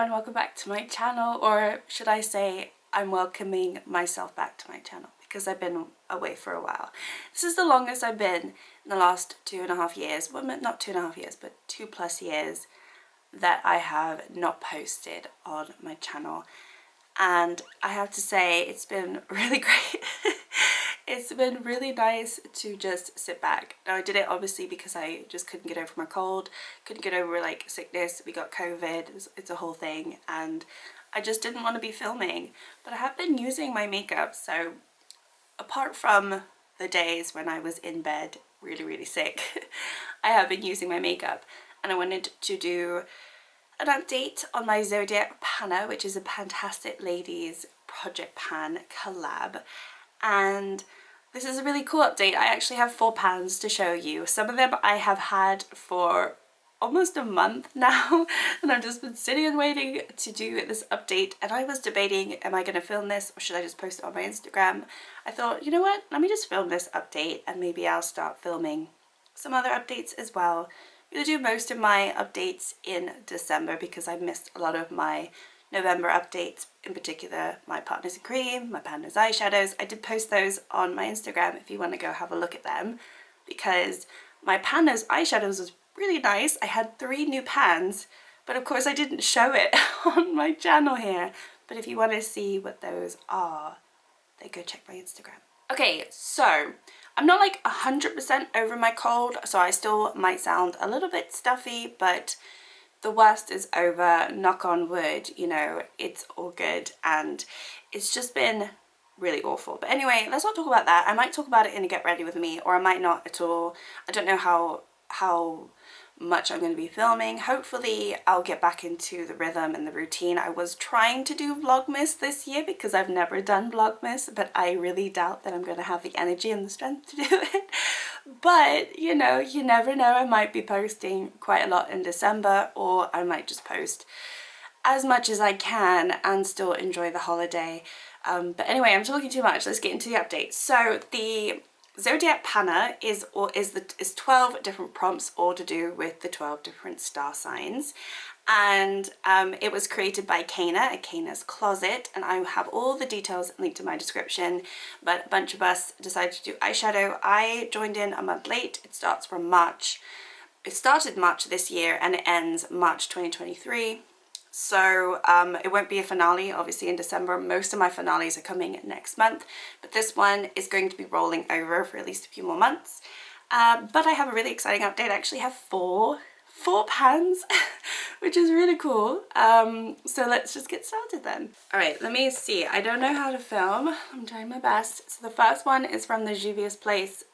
everyone, welcome back to my channel, or should I say I'm welcoming myself back to my channel because I've been away for a while. This is the longest I've been in the last 2.5 years, well not 2.5 years but 2+ years that I have not posted on my channel, and I have to say it's been really great. It's been really nice to just sit back. Now I did it obviously because I just couldn't get over my cold, couldn't get over like sickness, we got COVID, it's a whole thing, and I just didn't want to be filming. But I have been using my makeup, so apart from the days when I was in bed really sick, I have been using my makeup, and I wanted to do an update on my Zodiac Panner, which is a Pantastic Ladies Project Pan collab. And this is a really cool update. I actually have 4 pans to show you. Some of them I have had for almost a month now, and I've just been sitting and waiting to do this update, and I was debating, am I going to film this or should I just post it on my Instagram? I thought, you know what, let me just film this update and maybe I'll start filming some other updates as well. I'm going to do most of my updates in December because I missed a lot of my November updates, in particular my Partners in Cream, my Pandas eyeshadows. I did post those on my Instagram if you want to go have a look at them, because my Pandas eyeshadows was really nice. I had 3 new pans, but of course I didn't show it on my channel here. But if you want to see what those are, then go check my Instagram. Okay, so I'm not like 100% over my cold, so I still might sound a little bit stuffy, but the worst is over, knock on wood, you know, it's all good, and it's just been really awful. But anyway, let's not talk about that. I might talk about it in a Get Ready With Me, or I might not at all. I don't know how much I'm going to be filming. Hopefully I'll get back into the rhythm and the routine. I was trying to do Vlogmas this year because I've never done Vlogmas, but I really doubt that I'm going to have the energy and the strength to do it. But you know, you never know, I might be posting quite a lot in December, or I might just post as much as I can and still enjoy the holiday. But anyway, I'm talking too much. Let's get into the updates. So the Zodiac Panner is 12 different prompts, all to do with the 12 different star signs, and it was created by Caena at Caena's Closet, and I have all the details linked in my description. But a bunch of us decided to do eyeshadow. I joined in a month late. It starts from March. It started March this year and it ends March 2023. So it won't be a finale obviously in December. Most of my finales are coming next month, but this one is going to be rolling over for at least a few more months. But I have a really exciting update. I actually have four pans, which is really cool. So let's just get started then. All right, let me see. I don't know how to film. I'm trying my best. So the first one is from the Juvia's Place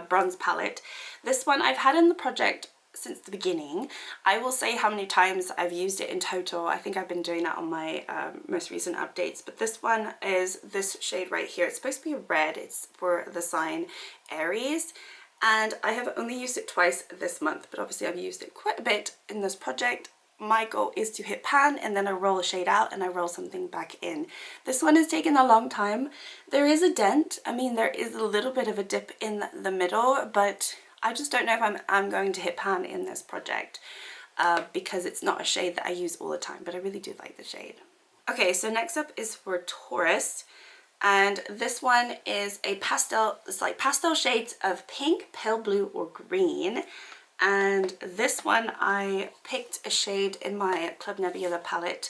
bronze palette. This one I've had in the project since the beginning. I will say how many times I've used it in total. I think I've been doing that on my most recent updates, but this one is this shade right here. It's supposed to be red. It's for the sign Aries, and I have only used it twice this month, but obviously I've used it quite a bit in this project. My goal is to hit pan and then I roll a shade out and I roll something back in. This one has taken a long time. There is a dent. I mean, there is a little bit of a dip in the middle, but I just don't know if I'm going to hit pan in this project because it's not a shade that I use all the time, but I really do like the shade. Okay, so next up is for Taurus, and this one is a pastel, it's like pastel shades of pink, pale blue, or green. And this one I picked a shade in my Club Nebula palette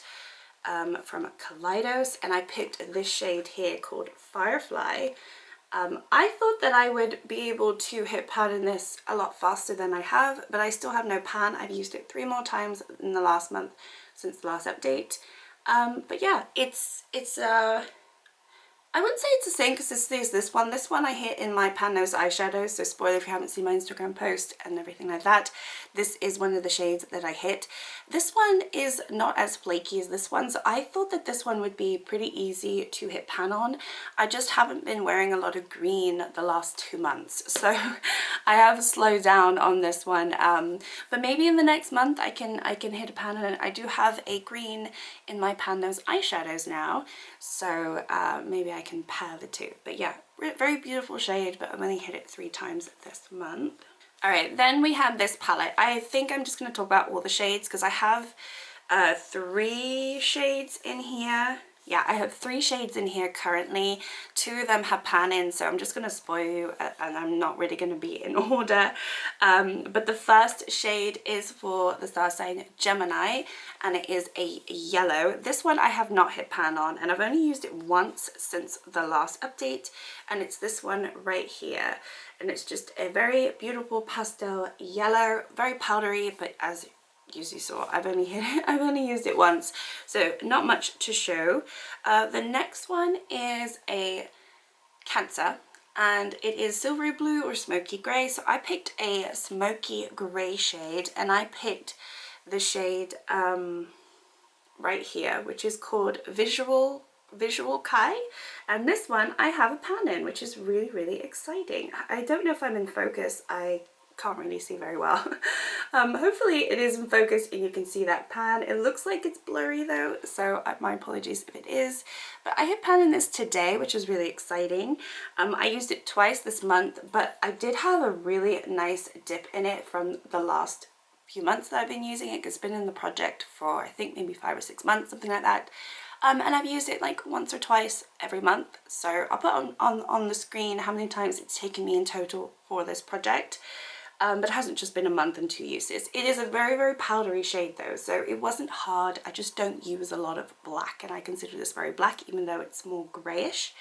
from Kaleidos, and I picked this shade here called Firefly. I thought that I would be able to hit pan in this a lot faster than I have, but I still have no pan. I've used it 3 more times in the last month since the last update. But yeah, it's I wouldn't say it's the same consistency as this one. This one I hit in my Pan Nose eyeshadows, so spoiler if you haven't seen my Instagram post and everything like that. This is one of the shades that I hit. This one is not as flaky as this one, so I thought that this one would be pretty easy to hit pan on. I just haven't been wearing a lot of green the last 2 months, so I have slowed down on this one. But maybe in the next month I can hit a pan on it. I do have a green in my Pan Nose eyeshadows now, so maybe I can pair the two. But yeah, very beautiful shade, but I've only hit it 3 times this month. Alright, then we have this palette. I think I'm just going to talk about all the shades because I have 3 shades in here. Yeah, I have 3 shades in here currently. 2 of them have pan in, so I'm just going to spoil you, and I'm not really going to be in order. But the first shade is for the star sign Gemini, and it is a yellow. This one I have not hit pan on, and I've only used it once since the last update, and it's this one right here. And it's just a very beautiful pastel yellow, very powdery, but as you saw, I've only used it once, so not much to show. The next one is a Cancer, and it is silvery blue or smoky grey. So I picked a smoky grey shade, and I picked the shade right here, which is called Visual Kai, and this one I have a pan in, which is really exciting. I don't know if I'm in focus. I can't really see very well. Hopefully it is in focus and you can see that pan. It looks like it's blurry though, so my apologies if it is. But I hit pan in this today, which is really exciting. I used it twice this month, but I did have a really nice dip in it from the last few months that I've been using it. It's been in the project for I think maybe 5 or 6 months, something like that. And I've used it like once or twice every month. So I'll put on the screen how many times it's taken me in total for this project. But it hasn't just been a month and 2 uses. It is a very powdery shade though, so it wasn't hard. I just don't use a lot of black, and I consider this very black, even though it's more greyish.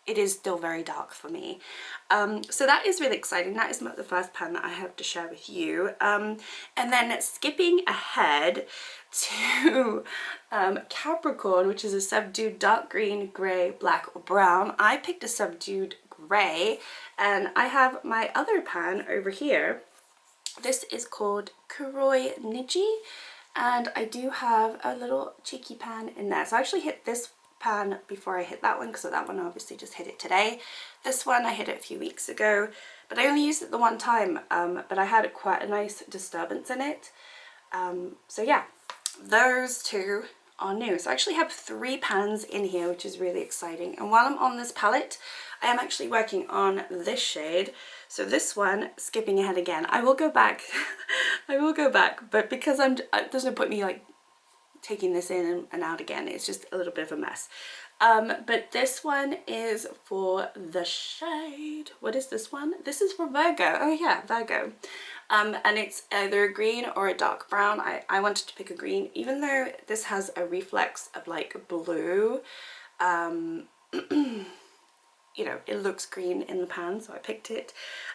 It is still very dark for me. So that is really exciting. That is the first pan that I have to share with you. And then skipping ahead to Capricorn, which is a subdued dark green, grey, black or brown. I picked a subdued grey, and I have my other pan over here. This is called Kuroi Niji, and I do have a little cheeky pan in there. So I actually hit this pan before I hit that one, because that one obviously just hit it today. This one I hit it a few weeks ago, but I only used it the one time, but I had quite a nice disturbance in it. So yeah, those two are new. So I actually have 3 pans in here, which is really exciting. And while I'm on this palette, I am actually working on this shade. So this one, skipping ahead again, I will go back. I will go back, but because there's no point me like taking this in and out again. It's just a little bit of a mess. But this one is for the shade. What is this one? This is for Virgo. Oh yeah, Virgo. And it's either a green or a dark brown. I wanted to pick a green, even though this has a reflex of like blue. You know, it looks green in the pan, so I picked it.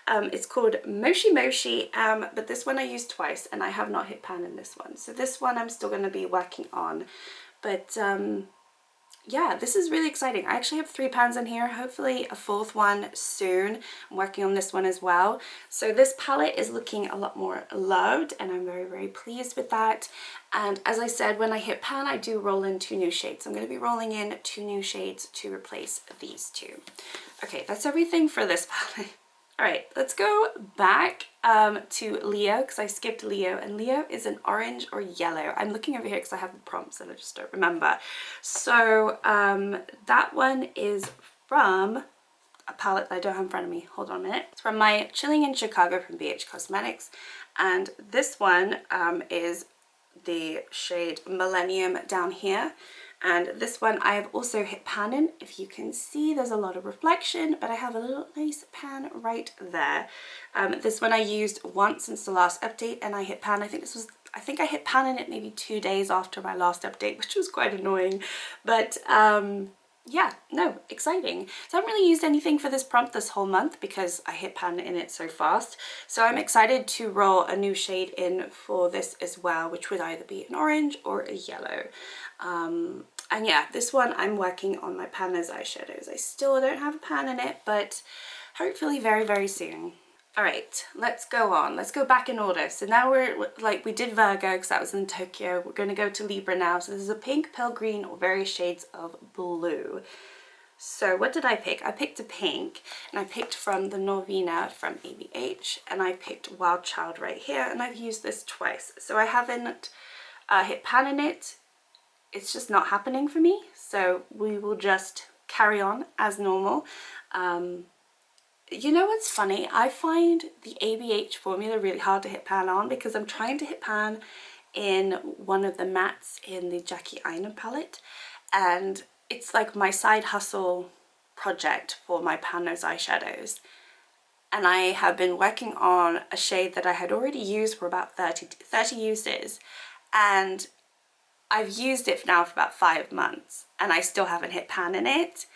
It's called Moshi Moshi, but this one I used twice, and I have not hit pan in this one. So this one I'm still going to be working on. But yeah, this is really exciting. I actually have 3 pans in here, hopefully a 4th one soon. I'm working on this one as well. So this palette is looking a lot more loved, and I'm very pleased with that. And as I said, when I hit pan, I do roll in 2 new shades. I'm going to be rolling in 2 new shades to replace these 2. Okay, that's everything for this palette. All right, let's go back to Leo, because I skipped Leo, and Leo is an orange or yellow. I'm looking over here because I have the prompts and I just don't remember. So that one is from a palette that I don't have in front of me. Hold on a minute. It's from my Chilling in Chicago from BH Cosmetics, and this one is the shade Millennium down here. And this one I have also hit pan in. If you can see, there's a lot of reflection, but I have a little nice pan right there. This one I used once since the last update, and I hit pan. I think I hit pan in it maybe 2 days after my last update, which was quite annoying. But yeah, no, exciting. So I haven't really used anything for this prompt this whole month because I hit pan in it so fast. So I'm excited to roll a new shade in for this as well, which would either be an orange or a yellow. And yeah, this one I'm working on my Panner's eyeshadows. I still don't have a pan in it, but hopefully very soon. All right, let's go on. Let's go back in order. So now we did Virgo because that was in Tokyo. We're going to go to Libra now. So this is a pink, pale green, or various shades of blue. So what did I pick? I picked a pink, and I picked from the Norvina from ABH, and I picked Wild Child right here, and I've used this twice. So I haven't hit pan in it. It's just not happening for me. So we will just carry on as normal. You know what's funny? I find the ABH formula really hard to hit pan on because I'm trying to hit pan in one of the mattes in the Caena palette, and it's like my side hustle project for my Panner's eyeshadows. And I have been working on a shade that I had already used for about 30 uses, and I've used it now for about 5 months and I still haven't hit pan in it.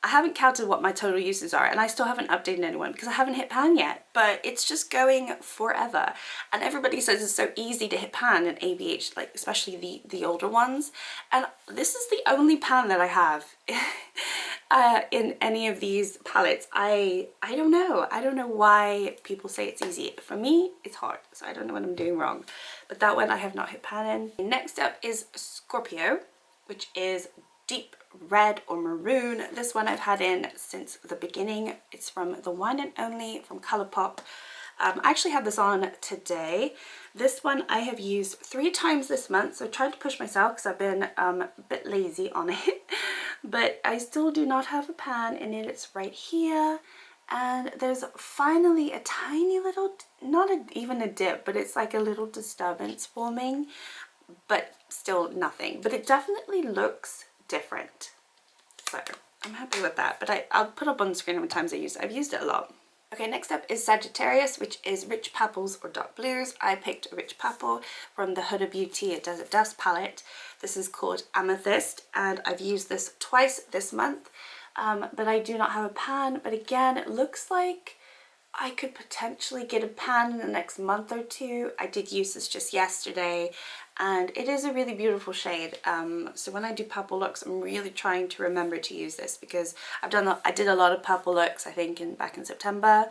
I haven't counted what my total uses are, and I still haven't updated anyone because I haven't hit pan yet, but it's just going forever. And everybody says it's so easy to hit pan in ABH, like especially the older ones. And this is the only pan that I have in any of these palettes. I don't know. I don't know why people say it's easy. For me, it's hard, so I don't know what I'm doing wrong. But that one I have not hit pan in. Next up is Scorpio, which is deep red or maroon. This one I've had in since the beginning. It's from the One and Only from Colourpop. I actually had this on today. This one I have used 3 times this month, so I tried to push myself because I've been a bit lazy on it. But I still do not have a pan in it. It's right here. And there's finally a tiny little, not even a dip, but it's like a little disturbance forming, but still nothing. But it definitely looks different, so I'm happy with that. But I'll put up on the screen how many times I used it. I've used it a lot. Okay, next up is Sagittarius, which is Rich Purples or Dark Blues. I picked Rich Purple from the Huda Beauty Desert Dust palette. This is called Amethyst, and I've used this twice this month, but I do not have a pan. But again, it looks like I could potentially get a pan in the next month or 2. I did use this just yesterday, and it is a really beautiful shade. So when I do purple looks, I'm really trying to remember to use this because I did a lot of purple looks, I think back in September,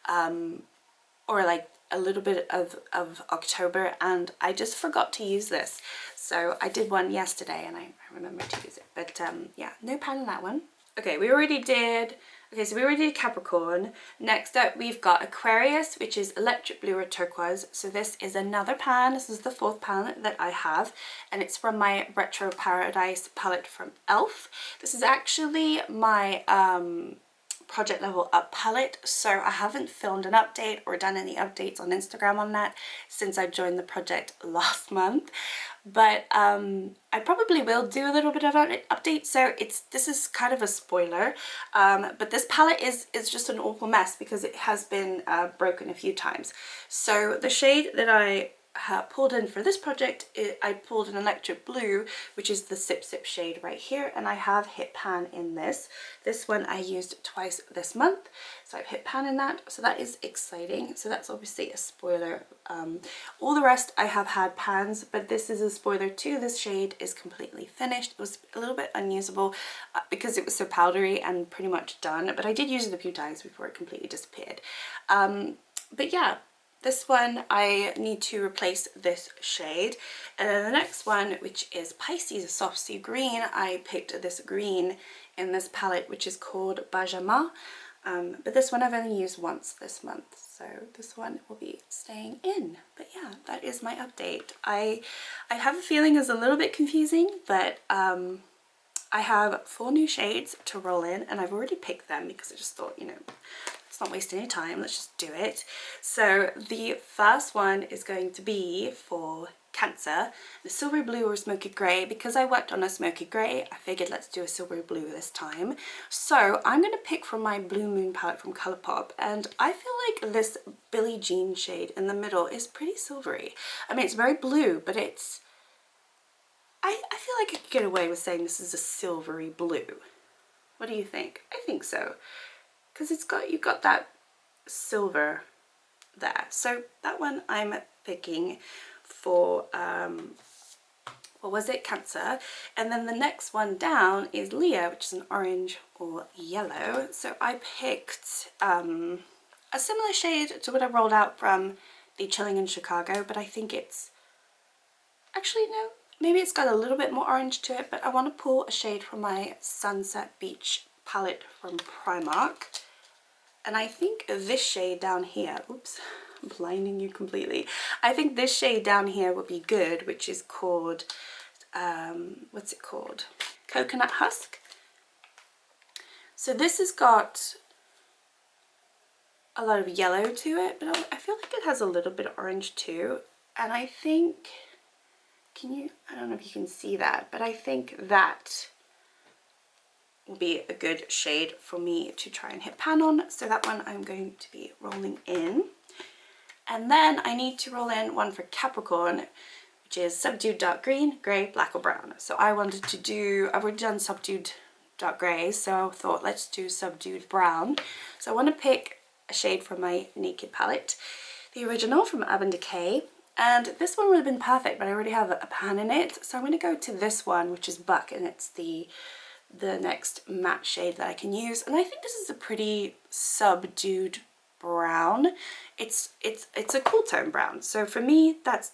or like a little bit of October, and I just forgot to use this. So I did one yesterday and I remembered to use it. But yeah, no pan in that one. Okay, so we already did Capricorn. Next up we've got Aquarius, which is Electric Blue or Turquoise. So this is another pan. This is the 4th palette that I have, and it's from my Retro Paradise palette from e.l.f. This is actually my project level up palette, so I haven't filmed an update or done any updates on Instagram on that since I joined the project last month. But I probably will do a little bit of an update, so this is kind of a spoiler, but this palette is just an awful mess because it has been broken a few times. So the shade that I pulled in for this project, I pulled an Electric Blue, which is the Sip Sip shade right here, and I have hit pan in this. This one I used twice this month, so I've hit pan in that, so that is exciting. So that's obviously a spoiler. All the rest I have had pans, but this is a spoiler too. This shade is completely finished. It was a little bit unusable because it was so powdery and pretty much done, but I did use it a few times before it completely disappeared. But yeah, this one I need to replace this shade. And then the next one, which is Pisces, a soft sea green, I picked this green in this palette, which is called Bajama. But this one I've only used once this month, so this one will be staying in. But yeah, that is my update. I have a feeling it's a little bit confusing, but I have 4 new shades to roll in, and I've already picked them because I just thought, you know, let's not waste any time, let's just do it. So the first one is going to be for Cancer, the silver blue or smoky grey. Because I worked on a smoky grey, I figured let's do a silver blue this time. So I'm going to pick from my Blue Moon palette from Colourpop, and I feel like this Billie Jean shade in the middle is pretty silvery. I mean, it's very blue, but it's, I feel like I could get away with saying this is a silvery blue. What do you think? I think so, because you've got that silver there. So that one I'm picking for what was it, Cancer. And then the next one down is Leo, which is an orange or yellow. So I picked a similar shade to what I rolled out from the Chilling in Chicago, but I think it's actually, no, maybe it's got a little bit more orange to it. But I want to pull a shade from my Sunset Beach palette from Primark, and I think this shade down here, oops, I'm blinding you completely. I think this shade down here would be good, which is called, what's it called? Coconut Husk. So this has got a lot of yellow to it, but I feel like it has a little bit of orange too. And I think I don't know if you can see that, but I think that will be a good shade for me to try and hit pan on. So that one I'm going to be rolling in. And then I need to roll in one for Capricorn, which is subdued dark green, grey, black or brown. So I wanted to do, I've already done subdued dark grey, so I thought let's do subdued brown. So I want to pick a shade from my Naked palette, the original from Urban Decay. And this one would have been perfect, but I already have a pan in it. So I'm going to go to this one, which is Buck, and it's the next matte shade that I can use. And I think this is a pretty subdued brown. It's a cool tone brown. So for me, that's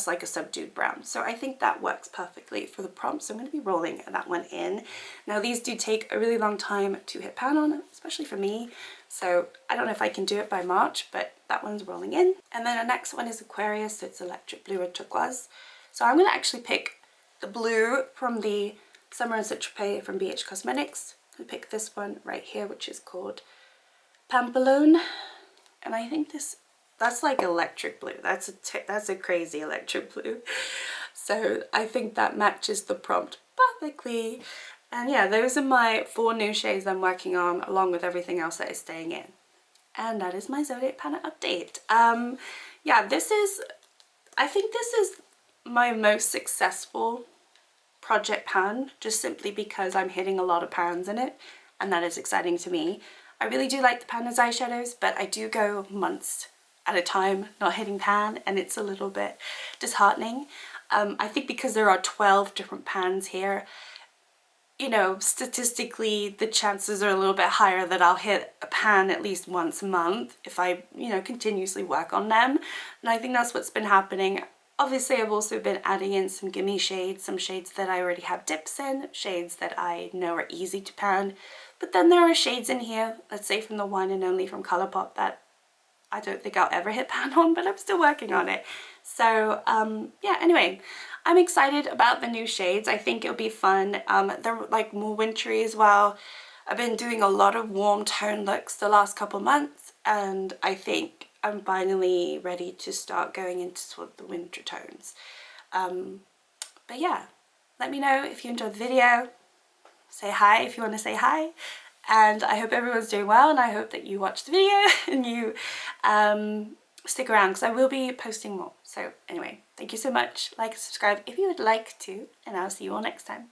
like a subdued brown. So I think that works perfectly for the prompt. So I'm going to be rolling that one in. Now these do take a really long time to hit pan on, especially for me. So I don't know if I can do it by March, but that one's rolling in. And then the next one is Aquarius. So it's electric blue or turquoise. So I'm going to actually pick the blue from the Summer and Saint-Tropez from BH Cosmetics. I'm going to pick this one right here, which is called Pampelone. And I think that's like electric blue. That's a crazy electric blue. So I think that matches the prompt perfectly. And yeah, those are my 4 new shades I'm working on, along with everything else that is staying in. And that is my Zodiac Panner update. Yeah, I think this is my most successful project pan, just simply because I'm hitting a lot of pans in it, and that is exciting to me. I really do like the Panner's eyeshadows, but I do go months at a time not hitting pan, and it's a little bit disheartening. I think because there are 12 different pans here, you know, statistically the chances are a little bit higher that I'll hit a pan at least once a month if I, you know, continuously work on them. And I think that's what's been happening. Obviously, I've also been adding in some gimme shades, some shades that I already have dips in, shades that I know are easy to pan. But then there are shades in here, let's say from the One and Only from Colourpop, that I don't think I'll ever hit pan on, but I'm still working on it. So yeah, anyway, I'm excited about the new shades. I think it'll be fun. They're like more wintry as well. I've been doing a lot of warm tone looks the last couple months, and I think I'm finally ready to start going into sort of the winter tones. But yeah, let me know if you enjoyed the video. Say hi if you want to say hi. And I hope everyone's doing well, and I hope that you watch the video and you stick around, because I will be posting more. So anyway, thank you so much. Like and subscribe if you would like to, and I'll see you all next time.